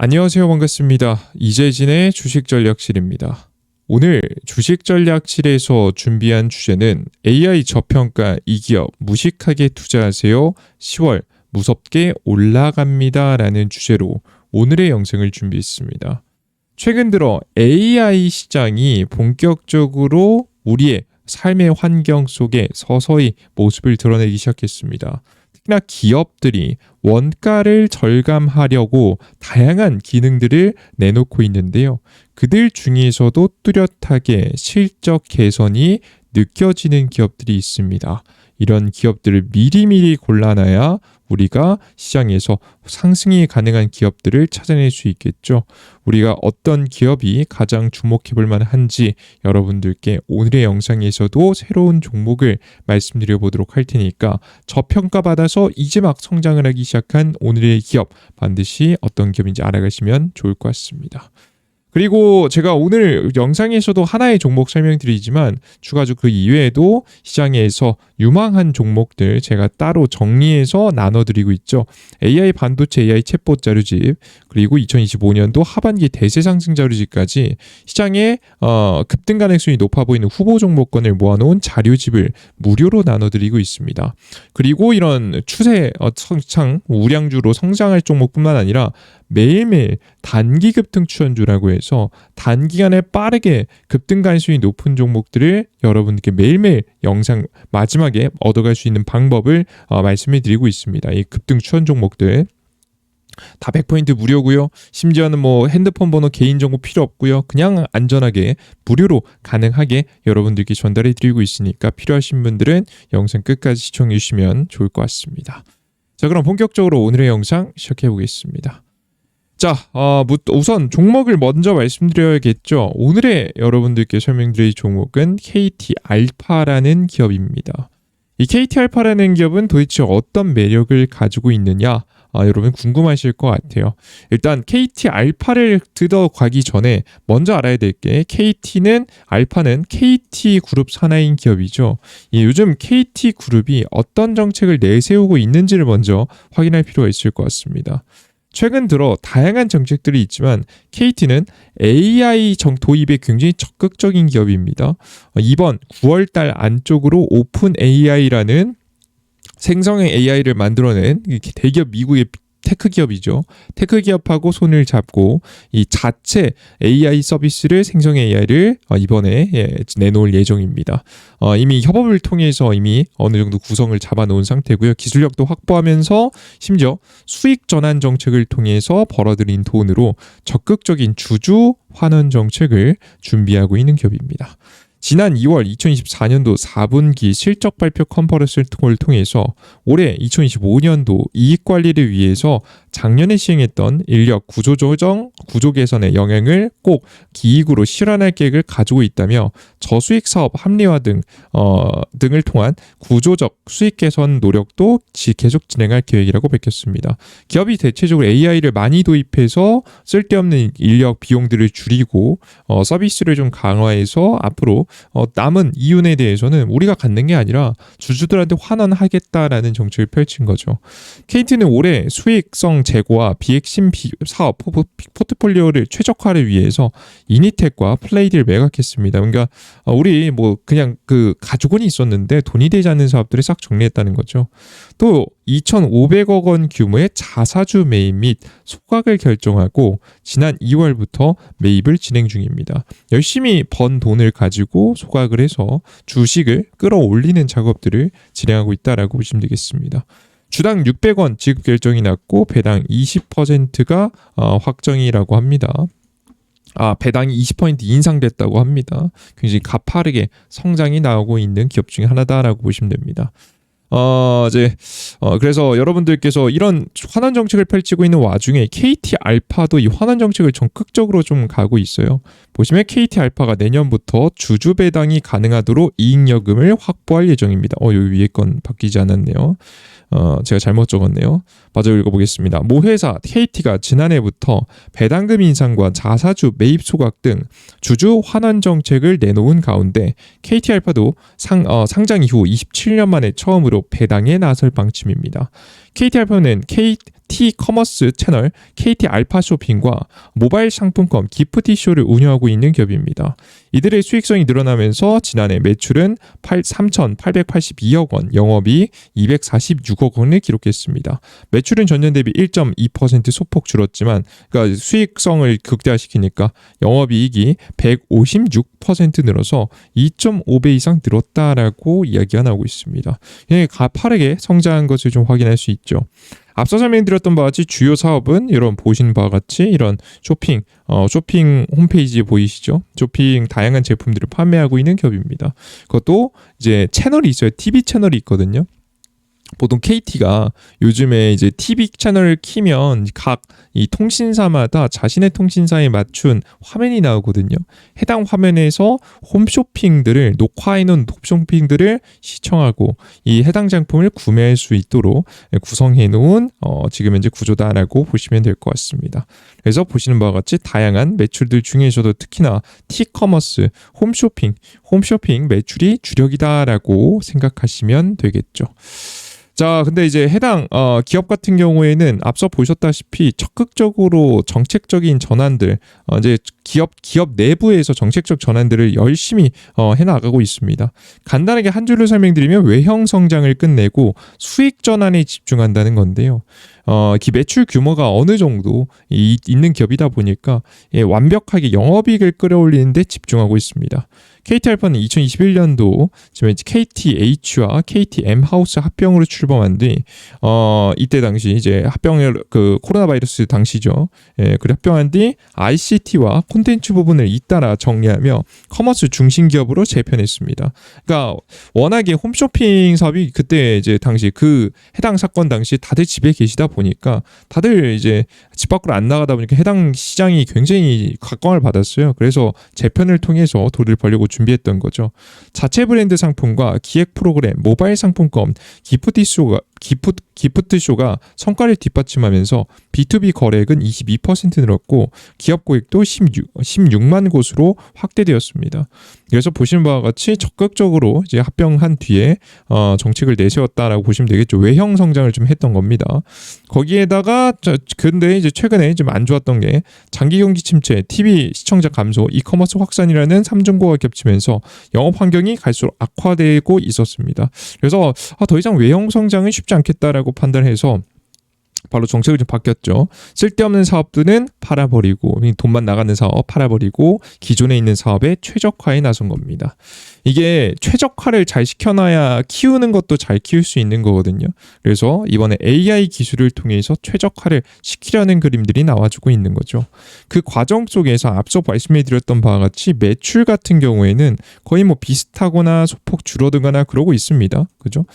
안녕하세요. 반갑습니다. 이재진의 주식전략실입니다. 오늘 주식전략실에서 준비한 주제는 AI 저평가 이 기업 무식하게 투자하세요. 10월 무섭게 올라갑니다. 라는 주제로 오늘의 영상을 준비했습니다. 최근 들어 AI 시장이 본격적으로 우리의 삶의 환경 속에 서서히 모습을 드러내기 시작했습니다. 특히나 기업들이 원가를 절감하려고 다양한 기능들을 내놓고 있는데요. 그들 중에서도 뚜렷하게 실적 개선이 느껴지는 기업들이 있습니다. 이런 기업들을 미리미리 골라놔야 우리가 시장에서 상승이 가능한 기업들을 찾아낼 수 있겠죠. 우리가 어떤 기업이 가장 주목해 볼 만한지 여러분들께 오늘의 영상에서도 새로운 종목을 말씀드려 보도록 할 테니까 저평가받아서 이제 막 성장을 하기 시작한 오늘의 기업 반드시 어떤 기업인지 알아가시면 좋을 것 같습니다. 그리고 제가 오늘 영상에서도 하나의 종목 설명드리지만 추가적으로 그 이외에도 시장에서 유망한 종목들 제가 따로 정리해서 나눠드리고 있죠. AI 반도체, AI 챗봇 자료집, 그리고 2025년도 하반기 대세 상승 자료집까지 시장에 급등 가능성이 높아 보이는 후보 종목권을 모아놓은 자료집을 무료로 나눠드리고 있습니다. 그리고 이런 추세 성장 우량주로 성장할 종목뿐만 아니라 매일매일 단기 급등 추천주라고 해서 단기간에 빠르게 급등 가능성이 높은 종목들을 여러분께 매일매일 영상 마지막에 얻어갈 수 있는 방법을 말씀해 드리고 있습니다. 이 급등 추천 종목들 다 100포인트 무료고요. 심지어는 뭐 핸드폰 번호 개인정보 필요 없고요. 그냥 안전하게 무료로 가능하게 여러분들께 전달해 드리고 있으니까 필요하신 분들은 영상 끝까지 시청해 주시면 좋을 것 같습니다. 자, 그럼 본격적으로 오늘의 영상 시작해 보겠습니다. 자, 우선 종목을 먼저 말씀드려야겠죠. 오늘의 여러분들께 설명드릴 종목은 KT알파라는 기업입니다. 이 KT알파라는 기업은 도대체 어떤 매력을 가지고 있느냐? 여러분 궁금하실 것 같아요. 일단 KT알파를 들어가기 전에 먼저 알아야 될 게 알파는 KT그룹 산하인 기업이죠. 요즘 KT그룹이 어떤 정책을 내세우고 있는지를 먼저 확인할 필요가 있을 것 같습니다. 최근 들어 다양한 정책들이 있지만 KT는 AI 도입에 굉장히 적극적인 기업입니다. 이번 9월달 안쪽으로 오픈 AI라는 생성형 AI를 만들어낸 대기업 미국의 테크 기업이죠. 테크 기업하고 손을 잡고 이 자체 AI 서비스를 생성 AI를 이번에 내놓을 예정입니다. 이미 협업을 통해서 이미 어느 정도 구성을 잡아놓은 상태고요. 기술력도 확보하면서 심지어 수익 전환 정책을 통해서 벌어들인 돈으로 적극적인 주주 환원 정책을 준비하고 있는 기업입니다. 지난 2월 2024년도 4분기 실적 발표 컨퍼런스를 통해서 올해 2025년도 이익 관리를 위해서 작년에 시행했던 인력 구조 조정, 구조 개선의 영향을 꼭 기익으로 실현할 계획을 가지고 있다며 저수익 사업 합리화 등을 통한 구조적 수익 개선 노력도 계속 진행할 계획이라고 밝혔습니다. 기업이 대체적으로 AI를 많이 도입해서 쓸데없는 인력 비용들을 줄이고 서비스를 좀 강화해서 앞으로 남은 이윤에 대해서는 우리가 갖는 게 아니라 주주들한테 환원하겠다라는 정책을 펼친 거죠. KT는 올해 수익성 제고와 비핵심 사업 포트폴리오를 최적화를 위해서 이니텍과 플레이드를 매각했습니다. 그러니까 우리 뭐 그냥 그 가지고는 있었는데 돈이 되지 않는 사업들을 싹 정리했다는 거죠. 또 2,500억 원 규모의 자사주 매입 및 소각을 결정하고 지난 2월부터 매입을 진행 중입니다. 열심히 번 돈을 가지고 소각을 해서 주식을 끌어올리는 작업들을 진행하고 있다라고 보시면 되겠습니다. 주당 600원 지급 결정이 났고 배당 20%가 확정이라고 합니다. 배당이 20% 인상됐다고 합니다. 굉장히 가파르게 성장이 나오고 있는 기업 중에 하나다라고 보시면 됩니다. 그래서 여러분들께서 이런 환원 정책을 펼치고 있는 와중에 KT알파도 이 환원 정책을 적극적으로 좀 가고 있어요. 보시면 KT알파가 내년부터 주주 배당이 가능하도록 이익여금을 확보할 예정입니다. 여기 위에 건 바뀌지 않았네요. 제가 잘못 적었네요. 마저 읽어보겠습니다. 모 회사 KT가 지난해부터 배당금 인상과 자사주 매입 소각 등 주주 환원 정책을 내놓은 가운데 KT알파도 상장 이후 27년 만에 처음으로 배당에 나설 방침입니다. KT알파는 KT 커머스 채널 KT 알파 쇼핑과 모바일 상품권 기프티쇼를 운영하고 있는 기업입니다. 이들의 수익성이 늘어나면서 지난해 매출은 3,882억 원, 영업이익 246억 원을 기록했습니다. 매출은 전년 대비 1.2% 소폭 줄었지만 그러니까 수익성을 극대화시키니까 영업이익이 156% 늘어서 2.5배 이상 늘었다라고 이야기가 나오고 있습니다. 가파르게 성장한 것을 좀 확인할 수 있죠. 앞서 설명드렸던 바와 같이 주요 사업은 이런 보신 바와 같이 이런 쇼핑 홈페이지 보이시죠? 쇼핑 다양한 제품들을 판매하고 있는 기업입니다. 그것도 이제 채널이 있어요. TV 채널이 있거든요. 보통 KT가 요즘에 이제 TV 채널을 키면 각 이 통신사마다 자신의 통신사에 맞춘 화면이 나오거든요. 해당 화면에서 홈쇼핑들을 녹화해놓은 홈쇼핑들을 시청하고 이 해당 상품을 구매할 수 있도록 구성해놓은 지금 현재 구조다라고 보시면 될 것 같습니다. 그래서 보시는 바와 같이 다양한 매출들 중에서도 특히나 티커머스, 홈쇼핑 매출이 주력이다라고 생각하시면 되겠죠. 자, 근데 이제 해당 기업 같은 경우에는 앞서 보셨다시피 적극적으로 정책적인 전환들, 이제 기업 내부에서 정책적 전환들을 열심히 해나가고 있습니다. 간단하게 한 줄로 설명드리면 외형 성장을 끝내고 수익 전환에 집중한다는 건데요. 매출 규모가 어느 정도 있는 기업이다 보니까 완벽하게 영업이익을 끌어올리는 데 집중하고 있습니다. KT알파는 2021년도 지금 KTH와 KTM하우스 합병으로 출범한 뒤 이때 당시 이제 합병을 코로나 바이러스 당시죠. 그래 합병한 뒤 ICT와 콘텐츠 부분을 잇따라 정리하며 커머스 중심 기업으로 재편했습니다. 그러니까 워낙에 홈쇼핑 사업이 그때 이제 당시 해당 사건 당시 다들 집에 계시다 보니까 다들 이제 집 밖으로 안 나가다 보니까 해당 시장이 굉장히 각광을 받았어요. 그래서 재편을 통해서 돈을 벌려고 준비했던 거죠. 자체 브랜드 상품과 기획 프로그램, 모바일 상품권, 기프트쇼가 성과를 뒷받침하면서 B2B 거래액은 22% 늘었고 기업 고객도 16만 곳으로 확대되었습니다. 그래서 보시는 바와 같이 적극적으로 이제 합병한 뒤에 정책을 내세웠다라고 보시면 되겠죠. 외형 성장을 좀 했던 겁니다. 거기에다가 근데 이제 최근에 좀 안 좋았던 게 장기 경기 침체, TV 시청자 감소, 이커머스 확산이라는 삼중고가 겹치면서 영업 환경이 갈수록 악화되고 있었습니다. 그래서 더 이상 외형 성장은 쉽지 않겠다라고 판단해서 바로 정책이 좀 바뀌었죠. 쓸데없는 사업들은 팔아버리고 돈만 나가는 사업 팔아버리고 기존에 있는 사업에 최적화에 나선 겁니다. 이게 최적화를 잘 시켜놔야 키우는 것도 잘 키울 수 있는 거거든요. 그래서 이번에 AI 기술을 통해서 최적화를 시키려는 그림들이 나와주고 있는 거죠. 그 과정 속에서 앞서 말씀해드렸던 바와 같이 매출 같은 경우에는 거의 비슷하거나 소폭 줄어들거나 그러고 있습니다. 그죠?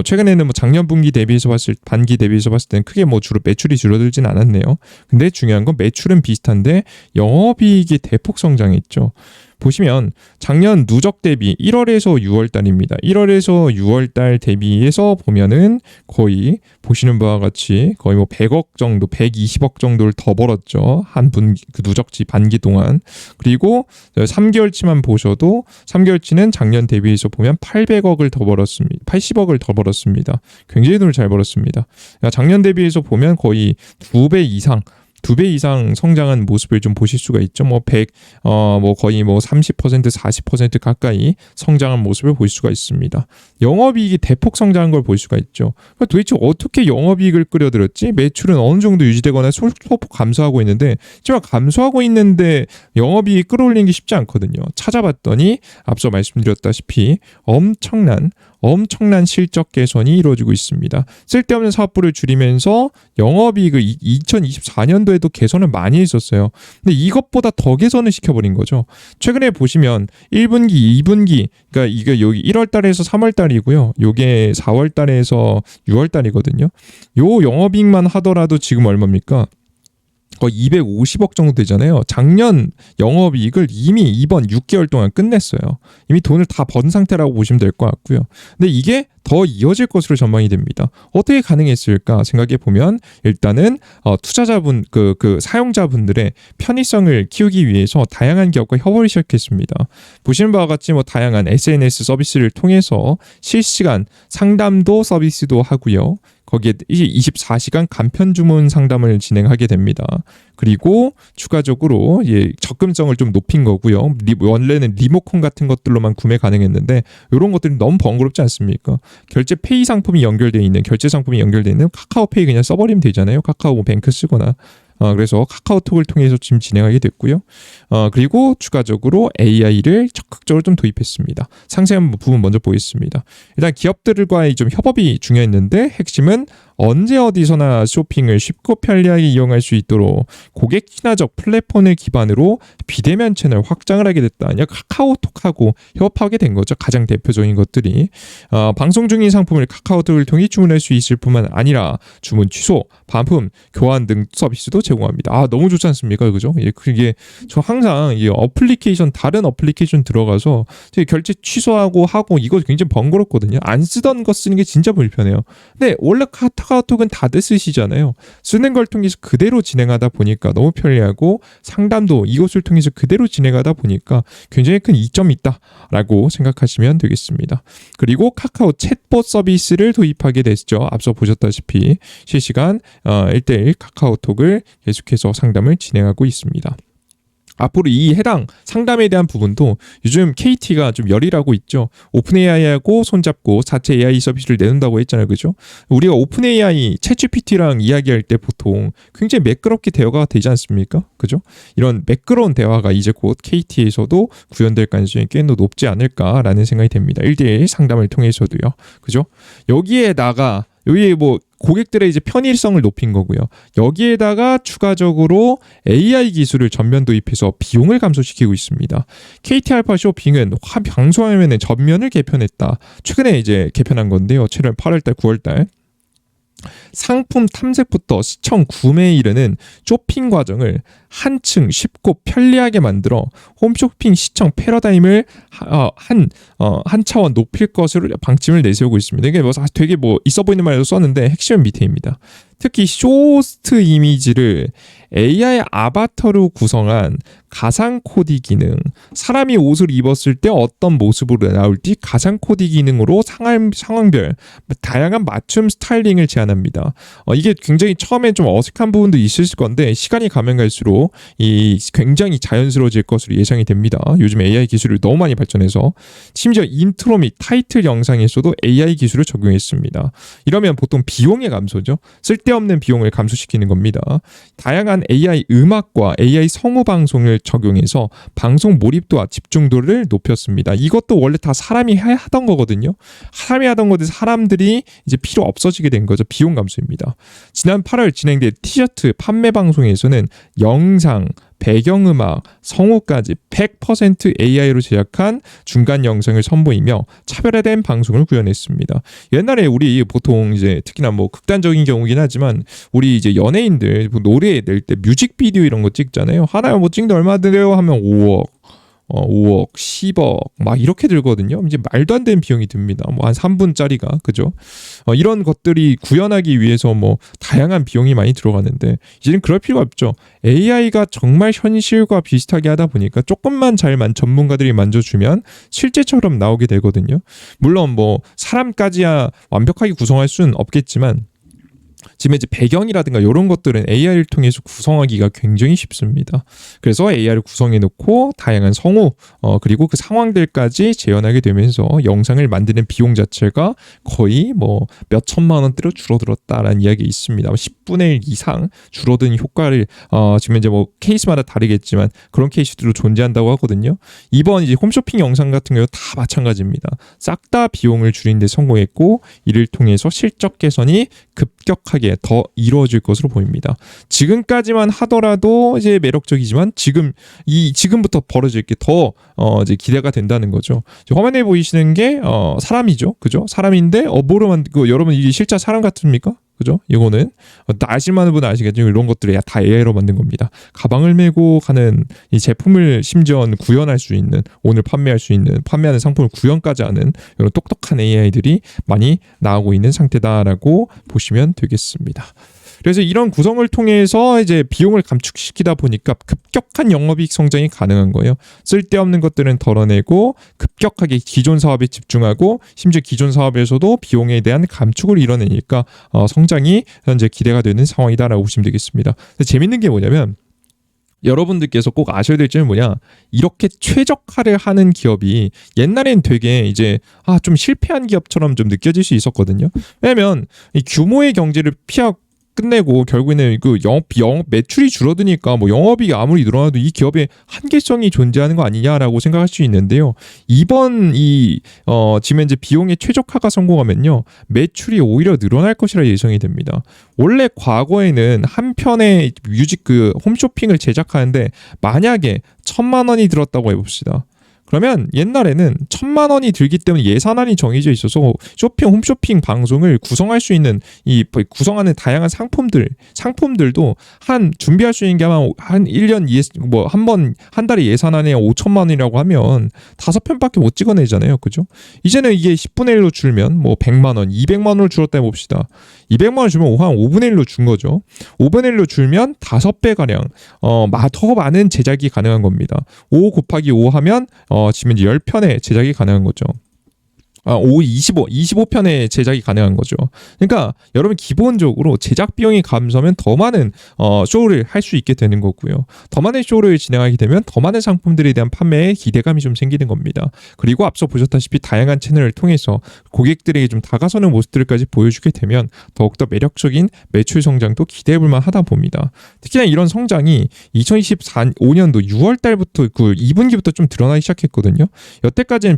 최근에는 작년 반기 대비해서 봤을 때는 크게 주로 매출이 줄어들진 않았네요. 근데 중요한 건 매출은 비슷한데 영업이익이 대폭 성장했죠. 보시면 작년 누적 대비 1월에서 6월 달입니다. 1월에서 6월 달 대비해서 보면은 거의 보시는 바와 같이 거의 100억 정도, 120억 정도를 더 벌었죠. 한 분기 누적치 반기 동안. 그리고 3개월치만 보셔도 3개월치는 작년 대비해서 보면 800억을 더 벌었습니다. 80억을 더 벌었습니다. 굉장히 돈을 잘 벌었습니다. 작년 대비해서 보면 거의 2배 이상 성장한 모습을 좀 보실 수가 있죠. 거의 30%, 40% 가까이 성장한 모습을 볼 수가 있습니다. 영업이익이 대폭 성장한 걸 볼 수가 있죠. 도대체 어떻게 영업이익을 끌어들였지? 매출은 어느 정도 유지되거나 소폭 감소하고 있는데, 하지만 감소하고 있는데 영업이익 끌어올리는 게 쉽지 않거든요. 찾아봤더니 앞서 말씀드렸다시피 엄청난 실적 개선이 이루어지고 있습니다. 쓸데없는 사업부를 줄이면서 영업이익을 2024년도에도 개선을 많이 했었어요. 근데 이것보다 더 개선을 시켜버린 거죠. 최근에 보시면 1분기, 2분기, 그러니까 이게 여기 1월 달에서 3월 달이고요. 요게 4월 달에서 6월 달이거든요. 요 영업이익만 하더라도 지금 얼마입니까? 거의 250억 정도 되잖아요. 작년 영업이익을 이미 이번 6개월 동안 끝냈어요. 이미 돈을 다 번 상태라고 보시면 될 것 같고요. 근데 이게 더 이어질 것으로 전망이 됩니다. 어떻게 가능했을까 생각해 보면 일단은 투자자분 사용자분들의 편의성을 키우기 위해서 다양한 기업과 협업을 시작했습니다. 보시는 바와 같이 다양한 SNS 서비스를 통해서 실시간 상담도 서비스도 하고요. 거기에 이제 24시간 간편 주문 상담을 진행하게 됩니다. 그리고 추가적으로 접근성을 좀 높인 거고요. 원래는 리모컨 같은 것들로만 구매 가능했는데 이런 것들이 너무 번거롭지 않습니까? 결제 페이 상품이 연결되어 있는 결제 상품이 연결되어 있는 카카오페이 그냥 써버리면 되잖아요. 카카오 뱅크 쓰거나. 그래서 카카오톡을 통해서 지금 진행하게 됐고요. 그리고 추가적으로 AI를 적극적으로 좀 도입했습니다. 상세한 부분 먼저 보겠습니다. 일단 기업들과의 좀 협업이 중요했는데 핵심은 언제 어디서나 쇼핑을 쉽고 편리하게 이용할 수 있도록 고객 친화적 플랫폼을 기반으로 비대면 채널 확장을 하게 됐다. 카카오톡하고 협업하게 된 거죠. 가장 대표적인 것들이 방송 중인 상품을 카카오톡을 통해 주문할 수 있을 뿐만 아니라 주문 취소, 반품, 교환 등 서비스도 제공합니다. 너무 좋지 않습니까? 그죠? 그게 저 항상 이 다른 어플리케이션 들어가서 결제 취소하고 하고 이거 굉장히 번거롭거든요. 안 쓰던 거 쓰는 게 진짜 불편해요. 근데 원래 카카오톡은 다들 쓰시잖아요. 쓰는 걸 통해서 그대로 진행하다 보니까 너무 편리하고 상담도 이것을 통해서 그대로 진행하다 보니까 굉장히 큰 이점이 있다라고 생각하시면 되겠습니다. 그리고 카카오 챗봇 서비스를 도입하게 됐죠. 앞서 보셨다시피 실시간 1대1 카카오톡을 계속해서 상담을 진행하고 있습니다. 앞으로 이 해당 상담에 대한 부분도 요즘 KT가 좀 열일하고 있죠. 오픈AI하고 손잡고 자체 AI 서비스를 내놓는다고 했잖아요. 그죠? 우리가 오픈AI, 챗GPT랑 이야기할 때 보통 굉장히 매끄럽게 대화가 되지 않습니까? 그죠? 이런 매끄러운 대화가 이제 곧 KT에서도 구현될 가능성이 꽤 높지 않을까라는 생각이 됩니다. 1대1 상담을 통해서도요. 그죠? 여기에다가 고객들의 이제 편의성을 높인 거고요. 여기에다가 추가적으로 AI 기술을 전면 도입해서 비용을 감소시키고 있습니다. KT 알파 쇼핑은 방송화면의 전면을 개편했다. 최근에 이제 개편한 건데요. 7월, 8월달, 9월달. 상품 탐색부터 시청 구매에 이르는 쇼핑 과정을 한층 쉽고 편리하게 만들어 홈쇼핑 시청 패러다임을 한 차원 높일 것으로 방침을 내세우고 있습니다. 이게 되게 있어 보이는 말로 썼는데 핵심은 밑에입니다. 특히 쇼스트 이미지를 AI 아바타로 구성한 가상 코디 기능, 사람이 옷을 입었을 때 어떤 모습으로 나올지 가상 코디 기능으로 상황별 다양한 맞춤 스타일링을 제안합니다. 이게 굉장히 처음에 좀 어색한 부분도 있을 건데 시간이 가면 갈수록 굉장히 자연스러워질 것으로 예상이 됩니다. 요즘 AI 기술이 너무 많이 발전해서 심지어 인트로 및 타이틀 영상에서도 AI 기술을 적용했습니다. 이러면 보통 비용의 감소죠. 쓸데없는 비용을 감소시키는 겁니다. 다양한 AI 음악과 AI 성우 방송을 적용해서 방송 몰입도와 집중도를 높였습니다. 이것도 원래 다 사람이 하던 거거든요. 사람이 하던 건데 사람들이 이제 필요 없어지게 된 거죠. 비용 감소입니다. 지난 8월 진행된 티셔츠 판매 방송에서는 영상, 배경음악, 성우까지 100% AI로 제작한 중간 영상을 선보이며 차별화된 방송을 구현했습니다. 옛날에 우리 보통 이제 특히나 극단적인 경우긴 하지만 우리 이제 연예인들 노래 낼 때 뮤직비디오 이런 거 찍잖아요. 하나에 찍는데 얼마 들어요 하면 5억. 5억, 10억 막 이렇게 들거든요. 이제 말도 안 되는 비용이 듭니다. 한 3분짜리가 그죠? 이런 것들이 구현하기 위해서 다양한 비용이 많이 들어가는데 이제는 그럴 필요가 없죠. AI가 정말 현실과 비슷하게 하다 보니까 조금만 전문가들이 만져주면 실제처럼 나오게 되거든요. 물론 사람까지야 완벽하게 구성할 수는 없겠지만 지금 이제 배경이라든가 이런 것들은 AI를 통해서 구성하기가 굉장히 쉽습니다. 그래서 AI를 구성해 놓고 다양한 성우 그리고 그 상황들까지 재현하게 되면서 영상을 만드는 비용 자체가 거의 몇 천만 원대로 줄어들었다라는 이야기 있습니다. 10분의 1 이상 줄어든 효과를 지금 이제 케이스마다 다르겠지만 그런 케이스들도 존재한다고 하거든요. 이번 이제 홈쇼핑 영상 같은 경우 다 마찬가지입니다. 싹 다 비용을 줄이는 데 성공했고 이를 통해서 실적 개선이 급격하게 더 이루어질 것으로 보입니다. 지금까지만 하더라도 이제 매력적이지만 지금부터 벌어질 게 더 이제 기대가 된다는 거죠. 화면에 보이시는 게 사람이죠, 그죠? 사람인데 여러분 이게 실제 사람 같습니까? 그죠? 이거는 아실 만한 분은 아시겠지만 이런 것들이 다 AI로 만든 겁니다. 가방을 메고 가는 이 제품을 심지어 구현할 수 있는 오늘 판매하는 상품을 구현까지 하는 이런 똑똑한 AI들이 많이 나오고 있는 상태다라고 보시면 되겠습니다. 그래서 이런 구성을 통해서 이제 비용을 감축시키다 보니까 급격한 영업이익 성장이 가능한 거예요. 쓸데없는 것들은 덜어내고 급격하게 기존 사업에 집중하고 심지어 기존 사업에서도 비용에 대한 감축을 이뤄내니까 성장이 현재 기대가 되는 상황이다라고 보시면 되겠습니다. 재밌는 게 뭐냐면 여러분들께서 꼭 아셔야 될 점은 뭐냐, 이렇게 최적화를 하는 기업이 옛날엔 되게 이제 좀 실패한 기업처럼 좀 느껴질 수 있었거든요. 왜냐면 이 규모의 경제를 끝내고 결국에는 그 영업 매출이 줄어드니까 뭐 영업이 아무리 늘어나도 이 기업의 한계성이 존재하는 거 아니냐라고 생각할 수 있는데요. 이번 지금 현재 비용의 최적화가 성공하면요, 매출이 오히려 늘어날 것이라 예상이 됩니다. 원래 과거에는 한 편의 뮤직 홈쇼핑을 제작하는데 만약에 1,000만 원이 들었다고 해봅시다. 그러면 옛날에는 1,000만 원이 들기 때문에 예산안이 정해져 있어서 홈쇼핑 방송을 구성할 수 있는 구성하는 다양한 상품들도 준비할 수 있는 게 아마 한 1년 한 달에 예산안에 5천만 원이라고 하면 5편밖에 못 찍어내잖아요. 그죠? 이제는 이게 10분의 1로 줄면 뭐 100만 원, 200만 원을 줄었다 해봅시다. 200만 원 주면 한 5분의 1로 준 거죠. 5분의 1로 줄면 5배가량 더 많은 제작이 가능한 겁니다. 5 곱하기 5 하면 지금 이제 10편의 제작이 가능한 거죠. 25편의 제작이 가능한 거죠. 그러니까 여러분 기본적으로 제작 비용이 감소하면 더 많은 쇼를 할 수 있게 되는 거고요. 더 많은 쇼를 진행하게 되면 더 많은 상품들에 대한 판매에 기대감이 좀 생기는 겁니다. 그리고 앞서 보셨다시피 다양한 채널을 통해서 고객들에게 좀 다가서는 모습들까지 보여주게 되면 더욱더 매력적인 매출 성장도 기대해볼 만하다 봅니다. 특히나 이런 성장이 2025년도 6월 달부터 2분기부터 좀 드러나기 시작했거든요. 여태까지는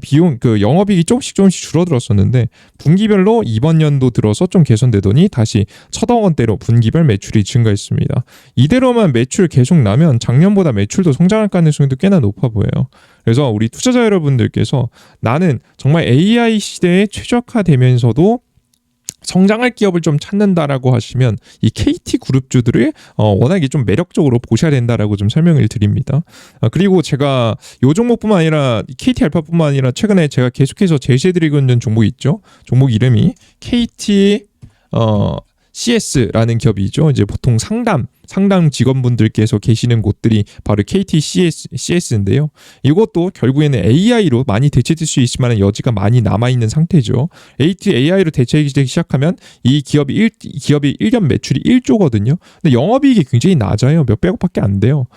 영업이익이 조금씩 줄어들었었는데 분기별로 이번 연도 들어서 좀 개선되더니 다시 1,000억 원대로 분기별 매출이 증가했습니다. 이대로만 매출 계속 나면 작년보다 매출도 성장할 가능성도 꽤나 높아 보여요. 그래서 우리 투자자 여러분들께서 나는 정말 AI 시대에 최적화되면서도 성장할 기업을 좀 찾는다라고 하시면 이 KT 그룹주들을 워낙에 좀 매력적으로 보셔야 된다라고 좀 설명을 드립니다. 그리고 제가 요 종목뿐만 아니라 KT 알파뿐만 아니라 최근에 제가 계속해서 제시해드리고 있는 종목이 있죠. 종목 이름이 KT CS라는 기업이죠. 이제 보통 상담 직원분들께서 계시는 곳들이 바로 KT CS인데요. 이것도 결국에는 AI로 많이 대체될 수 있을 만한 여지가 많이 남아있는 상태죠. AI로 대체되기 시작하면 이 기업이 1년 매출이 1조거든요. 근데 영업이익이 굉장히 낮아요. 몇백억밖에 안 돼요.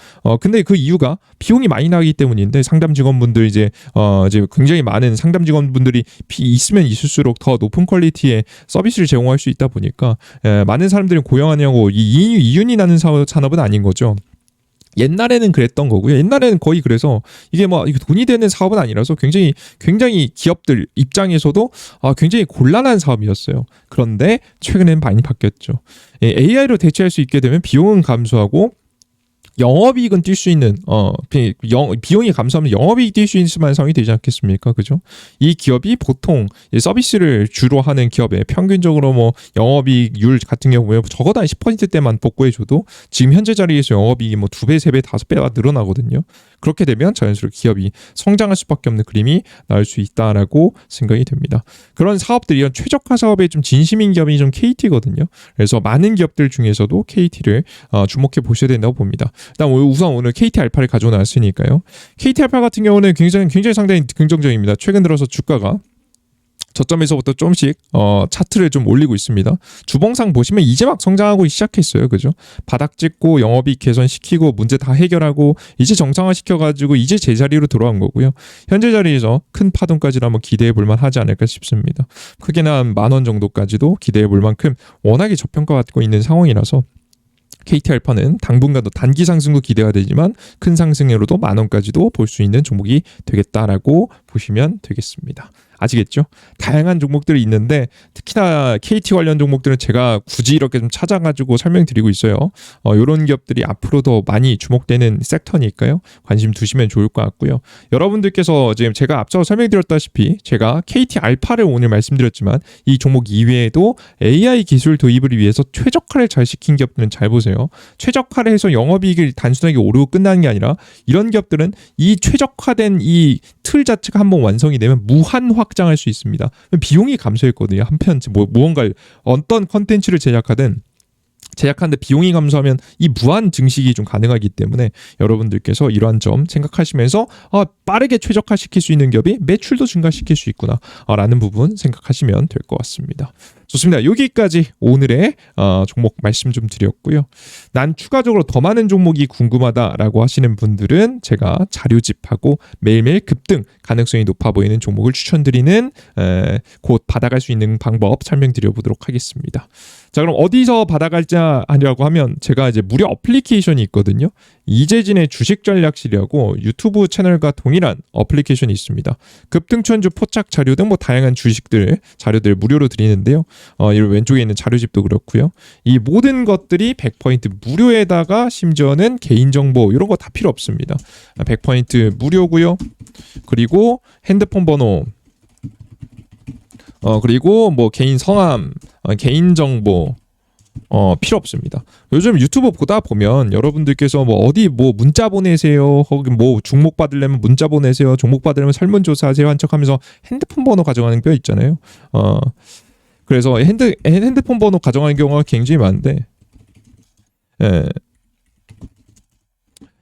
근데 그 이유가 비용이 많이 나기 때문인데 상담 직원분들 이제 굉장히 많은 상담 직원분들이 있으면 있을수록 더 높은 퀄리티의 서비스를 제공할 수 있다 보니까 많은 사람들이 고용하냐고 이윤이 나는 산업은 아닌 거죠. 옛날에는 그랬던 거고요. 옛날에는 거의 그래서 이게 돈이 되는 사업은 아니라서 굉장히 기업들 입장에서도 굉장히 곤란한 사업이었어요. 그런데 최근엔 많이 바뀌었죠. AI로 대체할 수 있게 되면 비용은 감소하고 영업이익은 뛸 수 있는 비용이 감소하면 영업이익 뛸 수 있는 상황이 되지 않겠습니까? 그죠? 이 기업이 보통 서비스를 주로 하는 기업에 평균적으로 영업이익률 같은 경우에 적어도 한 10%대만 복구해줘도 지금 현재 자리에서 영업이익이 2배, 3배, 5배가 늘어나거든요. 그렇게 되면 자연스럽게 기업이 성장할 수밖에 없는 그림이 나올 수 있다라고 생각이 됩니다. 그런 사업들이 이런 최적화 사업에 좀 진심인 기업이 좀 KT거든요. 그래서 많은 기업들 중에서도 KT를 주목해 보셔야 된다고 봅니다. 우선 오늘 KT 알파를 가져오 놨으니까요. KT 알파 같은 경우는 굉장히 상당히 긍정적입니다. 최근 들어서 주가가 저점에서부터 조금씩 차트를 좀 올리고 있습니다. 주봉상 보시면 이제 막 성장하고 시작했어요. 그죠? 바닥 찍고 영업이익 개선시키고 문제 다 해결하고 이제 정상화시켜가지고 이제 제자리로 돌아온 거고요. 현재 자리에서 큰 파동까지도 한번 기대해 볼 만하지 않을까 싶습니다. 크게는 한 10,000원 정도까지도 기대해 볼 만큼 워낙에 저평가받고 있는 상황이라서 KT 알파는 당분간도 단기 상승도 기대가 되지만 큰 상승으로도 10,000원까지도 볼 수 있는 종목이 되겠다라고 보시면 되겠습니다. 아시겠죠? 다양한 종목들이 있는데 특히나 KT 관련 종목들은 제가 굳이 이렇게 좀 찾아가지고 설명드리고 있어요. 이런 기업들이 앞으로 더 많이 주목되는 섹터니까요. 관심 두시면 좋을 것 같고요. 여러분들께서 지금 제가 앞서 설명드렸다시피 제가 KT 알파를 오늘 말씀드렸지만 이 종목 이외에도 AI 기술 도입을 위해서 최적화를 잘 시킨 기업들은 잘 보세요. 최적화를 해서 영업이익을 단순하게 오르고 끝나는 게 아니라 이런 기업들은 이 최적화된 이 틀 자체가 한번 완성이 되면 무한 확장할 수 있습니다. 비용이 감소했거든요. 한편 무언가 어떤 컨텐츠를 제작하든 제약하는데 비용이 감소하면 이 무한 증식이 좀 가능하기 때문에 여러분들께서 이러한 점 생각하시면서 빠르게 최적화시킬 수 있는 기업이 매출도 증가시킬 수 있구나 라는 부분 생각하시면 될 것 같습니다. 좋습니다. 여기까지 오늘의 종목 말씀 좀 드렸고요. 난 추가적으로 더 많은 종목이 궁금하다라고 하시는 분들은 제가 자료집하고 매일매일 급등 가능성이 높아 보이는 종목을 추천드리는 곧 받아갈 수 있는 방법 설명드려 보도록 하겠습니다. 자, 그럼 어디서 받아갈지 하려고 하면 제가 이제 무료 어플리케이션이 있거든요. 이재진의 주식전략실이라고 유튜브 채널과 동일한 어플리케이션이 있습니다. 급등천주 포착 자료 등 뭐 다양한 주식들 자료들 무료로 드리는데요. 이 왼쪽에 있는 자료집도 그렇고요. 이 모든 것들이 100% 무료에다가 심지어는 개인정보 이런 거 다 필요 없습니다. 100% 무료고요. 그리고 핸드폰 번호 그리고 뭐 개인 성함, 개인 정보 필요 없습니다. 요즘 유튜브 보다 보면 여러분들께서 뭐 어디 뭐 문자 보내세요, 혹은 뭐 종목 받으려면 문자 보내세요, 종목 받으려면 설문조사하세요 한 척하면서 핸드폰 번호 가져가는 거 있잖아요. 그래서 핸드폰 번호 가져가는 경우가 굉장히 많은데,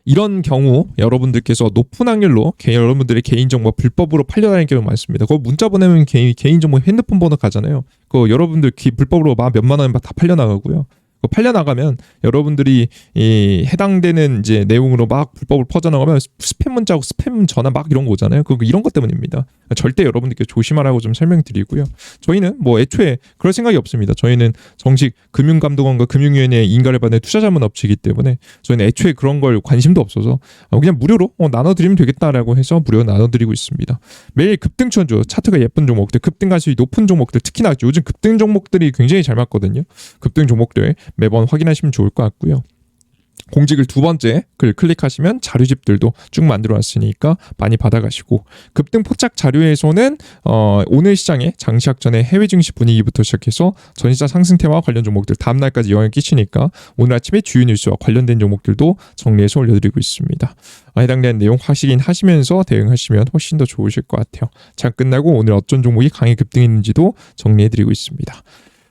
이런 경우 여러분들께서 높은 확률로 여러분들의 개인정보 불법으로 팔려다니는 경우가 많습니다. 그거 문자 보내면 개인정보 핸드폰 번호 가잖아요. 그거 여러분들 불법으로 막 몇만 원 다 팔려나가고요. 팔려나가면 여러분들이 이 해당되는 이제 내용으로 막 불법을 퍼져나가면 스팸 문자고 스팸 전화 막 이런 거 오잖아요. 이런 것 때문입니다. 절대 여러분들께 조심하라고 좀 설명드리고요. 저희는 뭐 애초에 그럴 생각이 없습니다. 저희는 정식 금융감독원과 금융위원회의 인가를 받는 투자자문업체이기 때문에 저희는 애초에 그런 걸 관심도 없어서 그냥 무료로 나눠드리면 되겠다라고 해서 무료로 나눠드리고 있습니다. 매일 급등천주 차트가 예쁜 종목들, 급등 가수율이 높은 종목들, 특히나 요즘 급등 종목들이 굉장히 잘 맞거든요. 급등 종목들 매번 확인하시면 좋을 것 같고요. 공지글 두 번째 글 클릭하시면 자료집들도 쭉 만들어 놨으니까 많이 받아가시고, 급등 포착 자료에서는 오늘 시장에 장시작 전에 해외 증시 분위기부터 시작해서 전시장 상승세와 관련 종목들 다음날까지 영향을 끼치니까 오늘 아침에 주요 뉴스와 관련된 종목들도 정리해서 올려드리고 있습니다. 해당되는 내용 확인하시면서 대응하시면 훨씬 더 좋으실 것 같아요. 장 끝나고 오늘 어떤 종목이 강하게 급등했는지도 정리해드리고 있습니다.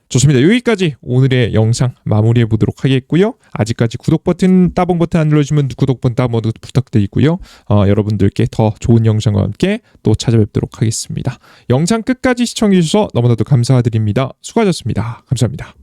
좋습니다. 여기까지 오늘의 영상 마무리해 보도록 하겠고요. 아직까지 구독 버튼, 따봉 버튼 안 눌러주시면 구독 버튼 따봉 부탁드리고요. 여러분들께 더 좋은 영상과 함께 또 찾아뵙도록 하겠습니다. 영상 끝까지 시청해 주셔서 너무나도 감사드립니다. 수고하셨습니다. 감사합니다.